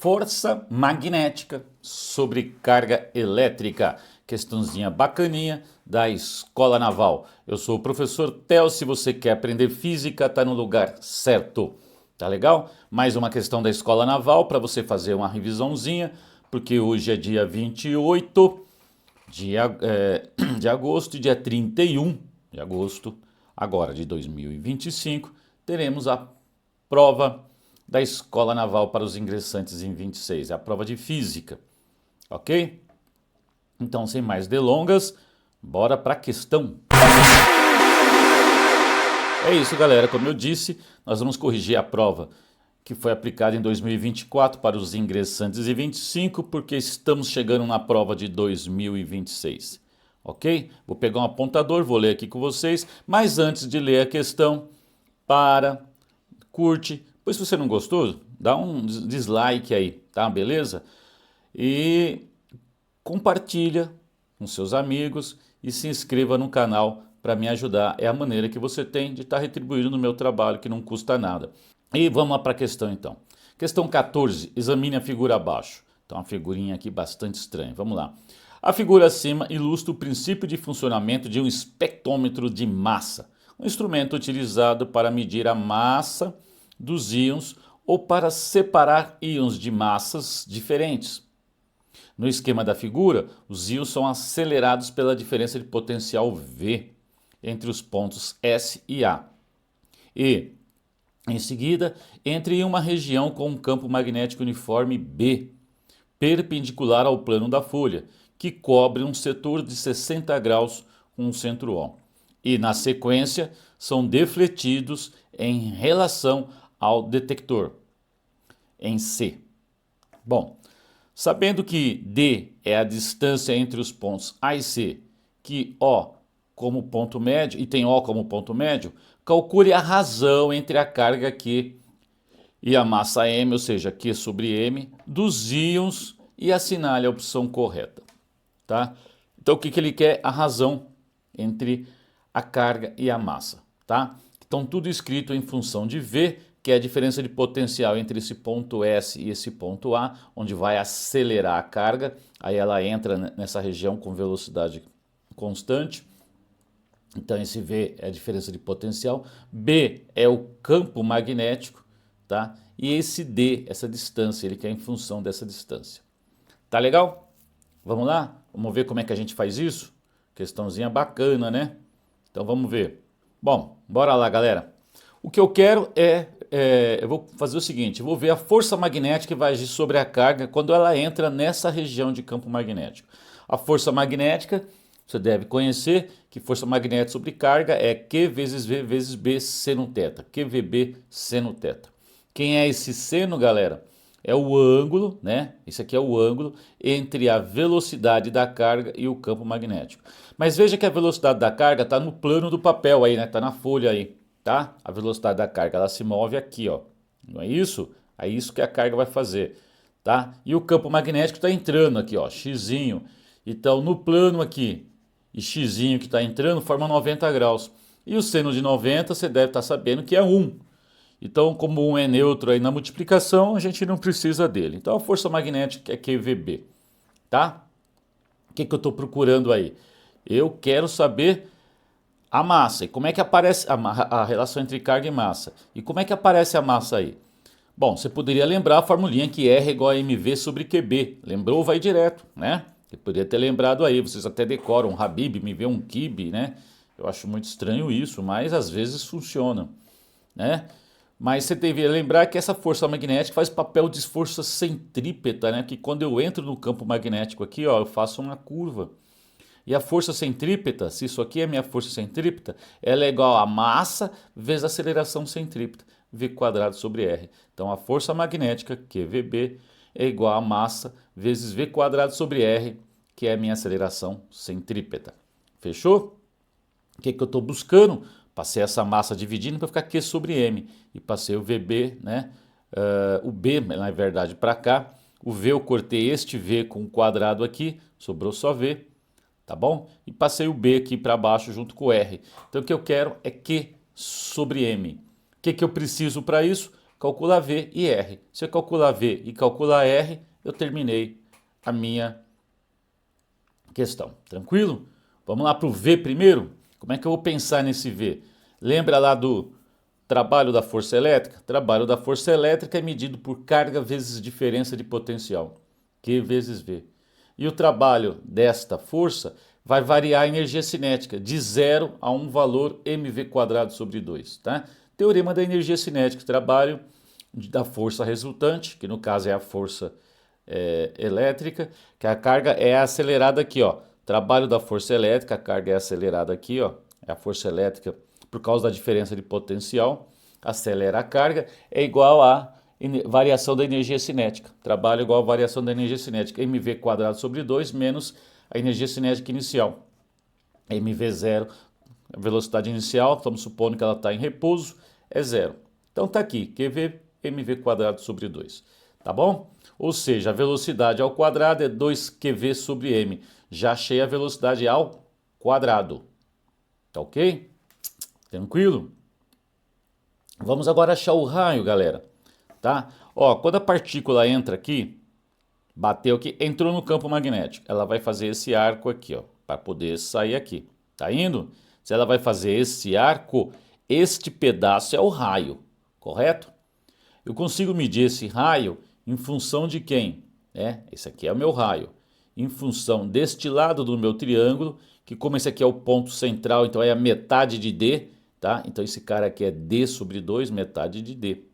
força magnética sobre carga elétrica. Questãozinha bacaninha da Escola Naval. Eu sou o professor Theo, se você quer aprender física, tá no lugar certo. Tá legal? Mais uma questão da Escola Naval para você fazer uma revisãozinha, porque hoje é dia 28 de agosto e dia 31 de agosto, agora de 2025, teremos a prova da Escola Naval para os ingressantes em 26, é a prova de física, ok? Então, sem mais delongas, bora para a questão. É isso, galera, como eu disse, nós vamos corrigir a prova que foi aplicada em 2024 para os ingressantes em 25, porque estamos chegando na prova de 2026, ok? Vou pegar um apontador, vou ler aqui com vocês, mas antes de ler a questão, curte, pois se você não gostou, dá um dislike aí, tá? Beleza? E compartilha com seus amigos e se inscreva no canal para me ajudar. É a maneira que você tem de estar retribuindo no meu trabalho, que não custa nada. E vamos lá para a questão então. Questão 14, examine a figura abaixo. Então uma figurinha aqui bastante estranha, vamos lá. A figura acima ilustra o princípio de funcionamento de um espectrômetro de massa, um instrumento utilizado para medir a massa dos íons ou para separar íons de massas diferentes. No esquema da figura, os íons são acelerados pela diferença de potencial V entre os pontos S e A. E, em seguida, entre em uma região com um campo magnético uniforme B, perpendicular ao plano da folha, que cobre um setor de 60 graus com um centro O. E, na sequência, são defletidos em relação ao detector, em C. Bom, sabendo que D é a distância entre os pontos A e C, que O como ponto médio e tem O como ponto médio, calcule a razão entre a carga Q e a massa M, ou seja, Q sobre M, dos íons e assinale a opção correta. Tá? Então o que ele quer? A razão entre a carga e a massa. Tá? Então tudo escrito em função de V, que é a diferença de potencial entre esse ponto S e esse ponto A, onde vai acelerar a carga, aí ela entra nessa região com velocidade constante. Então esse V é a diferença de potencial, B é o campo magnético, tá? E esse D, essa distância, ele quer em função dessa distância. Tá legal? Vamos lá? Vamos ver como é que a gente faz isso? Questãozinha bacana, né? Então vamos ver. Bom, bora lá, galera. O que eu quero eu vou fazer o seguinte, eu vou ver a força magnética que vai agir sobre a carga quando ela entra nessa região de campo magnético. A força magnética, você deve conhecer que força magnética sobre carga é Q vezes V vezes B seno θ. QVB seno θ. Quem é esse seno, galera? É o ângulo, né? Esse aqui é o ângulo entre a velocidade da carga e o campo magnético. Mas veja que a velocidade da carga está no plano do papel aí, né? Está na folha aí, tá? A velocidade da carga, ela se move aqui, ó. Não é isso? É isso que a carga vai fazer, tá? E o campo magnético está entrando aqui, ó, xzinho. Então, no plano aqui, e xzinho que está entrando forma 90 graus. E o seno de 90 você deve estar sabendo que é 1. Então, como 1 é neutro aí na multiplicação, a gente não precisa dele. Então, a força magnética é QVB, tá? O que eu estou procurando aí? Eu quero saber a massa. E como é que aparece a relação entre carga e massa? E como é que aparece a massa aí? Bom, você poderia lembrar a formulinha que R é igual a mv sobre QB. Lembrou? Vai direto, né? Você poderia ter lembrado aí, vocês até decoram, um Habib me vê um kibe, né? Eu acho muito estranho isso, mas às vezes funciona, né? Mas você deveria lembrar que essa força magnética faz papel de força centrípeta, né? Que quando eu entro no campo magnético aqui, ó, eu faço uma curva. E a força centrípeta, se isso aqui é minha força centrípeta, ela é igual a massa vezes a aceleração centrípeta, V quadrado sobre R. Então a força magnética, QVB, é igual a massa vezes V quadrado sobre R, que é a minha aceleração centrípeta. Fechou? O que eu estou buscando? Passei essa massa dividindo para ficar Q sobre M. E passei o VB, né? O B, na verdade, para cá. O V eu cortei este V com o quadrado aqui, sobrou só V, tá bom? E passei o B aqui para baixo junto com o R. Então o que eu quero é Q sobre M. O que eu preciso para isso? calcula V e R. Se eu calcular V e calcular R, eu terminei a minha questão. Tranquilo? Vamos lá para o V primeiro? Como é que eu vou pensar nesse V? Lembra lá do trabalho da força elétrica? Trabalho da força elétrica é medido por carga vezes diferença de potencial. Q vezes V. E o trabalho desta força vai variar a energia cinética de 0 a um valor mv² sobre 2. Tá? Teorema da energia cinética, trabalho da força resultante, que no caso é a força elétrica, que a carga é acelerada aqui, ó. Trabalho da força elétrica, a carga é acelerada aqui, ó. É a força elétrica por causa da diferença de potencial, acelera a carga, é igual a variação da energia cinética. Trabalho igual a variação da energia cinética, mv² sobre 2 menos a energia cinética inicial. mv0, a velocidade inicial, estamos supondo que ela está em repouso, é 0. Então está aqui, QV mv² sobre 2. Tá bom? Ou seja, a velocidade ao quadrado é 2qv sobre m. Já achei a velocidade ao quadrado. Tá ok? Tranquilo? Vamos agora achar o raio, galera. Tá? Ó, quando a partícula entra aqui, bateu aqui, entrou no campo magnético. Ela vai fazer esse arco aqui, ó, para poder sair aqui. Tá indo? Se ela vai fazer esse arco, este pedaço é o raio, correto? Eu consigo medir esse raio em função de quem? Esse aqui é o meu raio. Em função deste lado do meu triângulo, que como esse aqui é o ponto central, então é a metade de D, tá? Então esse cara aqui é D sobre 2, metade de D.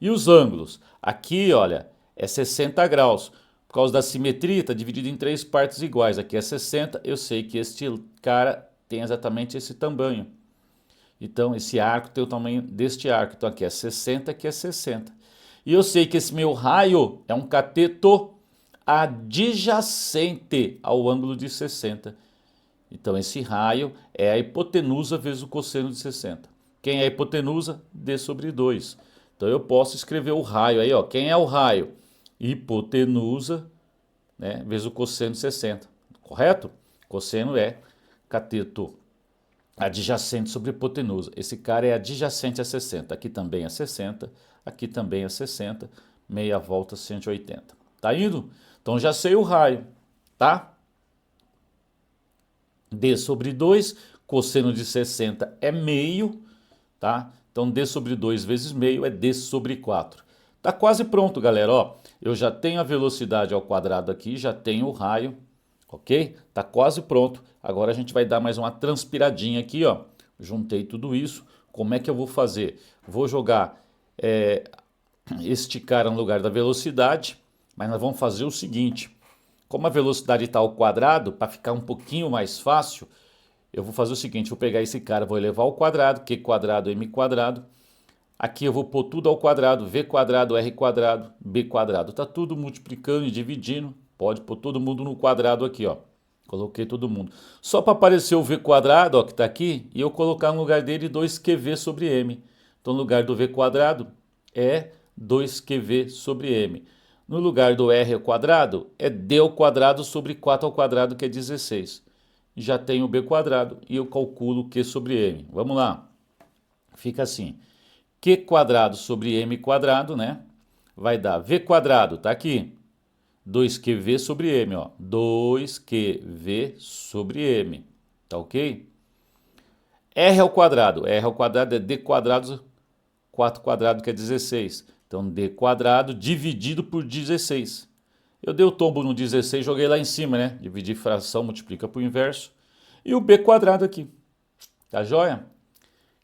E os ângulos? Aqui, olha, é 60 graus. Por causa da simetria, está dividido em 3 partes iguais. Aqui é 60, eu sei que este cara tem exatamente esse tamanho. Então, esse arco tem o tamanho deste arco. Então, aqui é 60, aqui é 60. E eu sei que esse meu raio é um cateto adjacente ao ângulo de 60. Então, esse raio é a hipotenusa vezes o cosseno de 60. Quem é a hipotenusa? D sobre 2. Então, eu posso escrever o raio aí, ó. Quem é o raio? Hipotenusa, né, vezes o cosseno de 60. Correto? Cosseno é cateto adjacente sobre hipotenusa. Esse cara é adjacente a 60. Aqui também é 60, aqui também é 60, meia volta 180. Tá indo? Então já sei o raio, tá? D sobre 2, cosseno de 60 é meio, tá? Então D sobre 2 vezes meio é D sobre 4. Tá quase pronto, galera, ó. Eu já tenho a velocidade ao quadrado aqui, já tenho o raio, ok? Tá quase pronto. Agora a gente vai dar mais uma transpiradinha aqui, ó. Juntei tudo isso. Como é que eu vou fazer? Vou jogar este cara no lugar da velocidade, mas nós vamos fazer o seguinte. Como a velocidade está ao quadrado, para ficar um pouquinho mais fácil, eu vou fazer o seguinte, vou pegar esse cara, vou elevar ao quadrado, Q quadrado, M quadrado. Aqui eu vou pôr tudo ao quadrado, V quadrado, R quadrado, B quadrado. Tá tudo multiplicando e dividindo. Pode pôr todo mundo no quadrado aqui, ó. Coloquei todo mundo. Só para aparecer o V quadrado, ó, que tá aqui, e eu colocar no lugar dele 2qv sobre m. Então no lugar do V quadrado é 2qv sobre m. No lugar do R ao quadrado é D ao quadrado sobre 4 ao quadrado, que é 16. Já tenho o B quadrado e eu calculo Q sobre M. Vamos lá. Fica assim. Q quadrado sobre M quadrado, né? Vai dar V quadrado, tá aqui. 2qv sobre M, ó. 2qv sobre M. Tá ok? R ao quadrado. R ao quadrado é D quadrado, 4 quadrado, que é 16. Então, D quadrado dividido por 16. Eu dei o tombo no 16, joguei lá em cima, né? Dividir fração, multiplica por inverso. E o B quadrado aqui. Tá joia?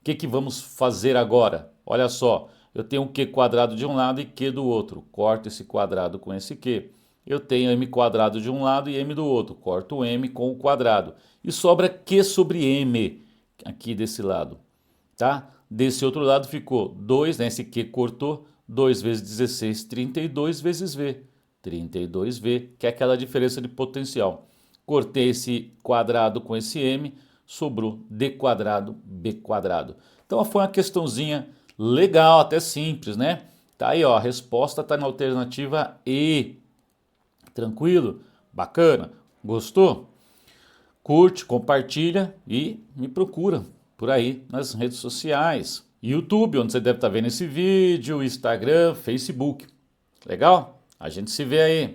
O que vamos fazer agora? Olha só, eu tenho um Q quadrado de um lado e Q do outro. Corto esse quadrado com esse Q. Eu tenho M quadrado de um lado e M do outro. Corto o M com o quadrado. E sobra Q sobre M aqui desse lado. Tá? Desse outro lado ficou 2, né? Esse Q cortou. 2 vezes 16, 32 vezes V. 32V, que é aquela diferença de potencial. Cortei esse quadrado com esse M, sobrou D quadrado, B quadrado. Então foi uma questãozinha legal, até simples, né? Tá aí, ó, a resposta tá na alternativa E. Tranquilo? Bacana? Gostou? Curte, compartilha e me procura por aí nas redes sociais. YouTube, onde você deve estar vendo esse vídeo, Instagram, Facebook. Legal? A gente se vê aí.